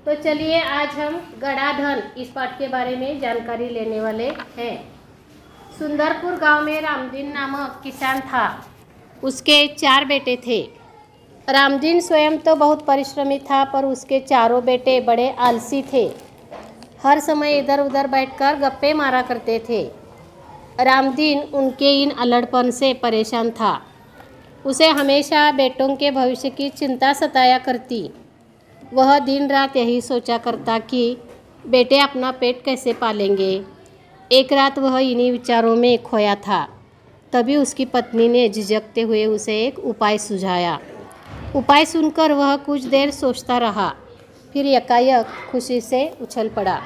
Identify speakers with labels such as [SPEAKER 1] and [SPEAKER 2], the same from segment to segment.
[SPEAKER 1] तो चलिए आज हम गड़ा धन इस पाठ के बारे में जानकारी लेने वाले हैं। सुंदरपुर गांव में रामदीन नामक किसान था। उसके 4 बेटे थे। रामदीन स्वयं तो बहुत परिश्रमी था, पर उसके चारों बेटे बड़े आलसी थे। हर समय इधर उधर बैठकर गप्पे मारा करते थे। रामदीन उनके इन अल्हड़पन से परेशान था। उसे हमेशा बेटों के भविष्य की चिंता सताया करती। वह दिन रात यही सोचा करता कि बेटे अपना पेट कैसे पालेंगे। एक रात वह इन्हीं विचारों में खोया था। तभी उसकी पत्नी ने झिझकते हुए उसे एक उपाय सुझाया। उपाय सुनकर वह कुछ देर सोचता रहा, फिर एकाएक खुशी से उछल पड़ा।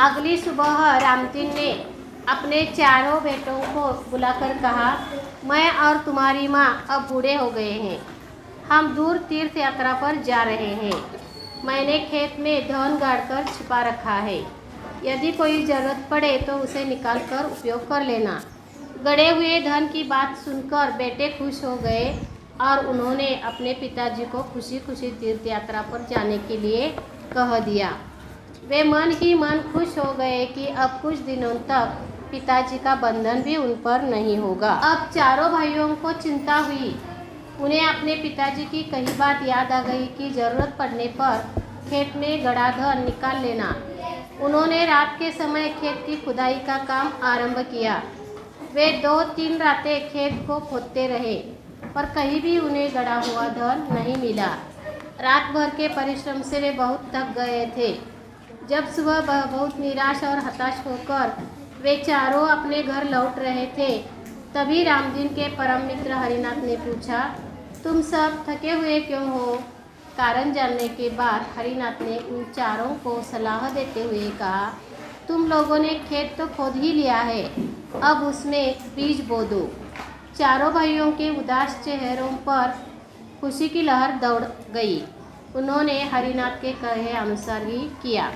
[SPEAKER 1] अगली सुबह रामदीन ने अपने चारों बेटों को बुलाकर कहा, मैं और तुम्हारी माँ अब बूढ़े हो गए हैं। हम दूर तीर्थ यात्रा पर जा रहे हैं। मैंने खेत में धन गाड़कर छिपा रखा है। यदि कोई ज़रूरत पड़े तो उसे निकाल कर उपयोग कर लेना। गड़े हुए धन की बात सुनकर बेटे खुश हो गए और उन्होंने अपने पिताजी को खुशी खुशी तीर्थ यात्रा पर जाने के लिए कह दिया। वे मन ही मन खुश हो गए कि अब कुछ दिनों तक पिताजी का बंधन भी उन पर नहीं होगा। अब चारों भाइयों को चिंता हुई। उन्हें अपने पिताजी की कही बात याद आ गई कि ज़रूरत पड़ने पर खेत में गड़ा धन निकाल लेना। उन्होंने रात के समय खेत की खुदाई का काम आरंभ किया। वे 2-3 रातें खेत को खोदते रहे, पर कहीं भी उन्हें गड़ा हुआ धन नहीं मिला। रात भर के परिश्रम से वे बहुत थक गए थे। जब सुबह बहुत निराश और हताश होकर वे चारों अपने घर लौट रहे थे, तभी रामदीन के परम मित्र हरिनाथ ने पूछा, तुम सब थके हुए क्यों हो? कारण जानने के बाद हरिनाथ ने उन चारों को सलाह देते हुए कहा, तुम लोगों ने खेत तो खोद ही लिया है, अब उसमें बीज बो दो। चारों भाइयों के उदास चेहरों पर खुशी की लहर दौड़ गई। उन्होंने हरिनाथ के कहे अनुसार ही किया।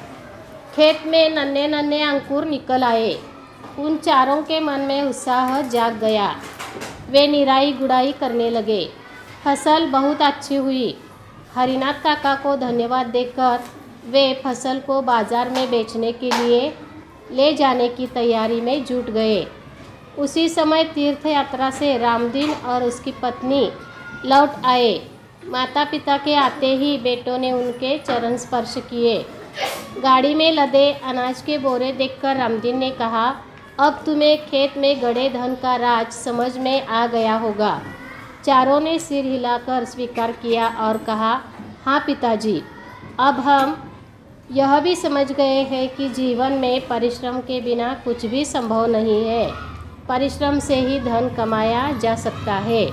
[SPEAKER 1] खेत में नन्हे नन्हे अंकुर निकल आए। उन चारों के मन में उत्साह जाग गया। वे निराई गुड़ाई करने लगे। फसल बहुत अच्छी हुई। हरिनाथ काका को धन्यवाद देकर वे फसल को बाजार में बेचने के लिए ले जाने की तैयारी में जुट गए। उसी समय तीर्थ यात्रा से रामदीन और उसकी पत्नी लौट आए। माता पिता के आते ही बेटों ने उनके चरण स्पर्श किए। गाड़ी में लदे अनाज के बोरे देखकर रामदीन ने कहा, अब तुम्हें खेत में गड़े धन का राज समझ में आ गया होगा। चारों ने सिर हिलाकर स्वीकार किया और कहा, हाँ पिताजी, अब हम यह भी समझ गए हैं कि जीवन में परिश्रम के बिना कुछ भी संभव नहीं है। परिश्रम से ही धन कमाया जा सकता है।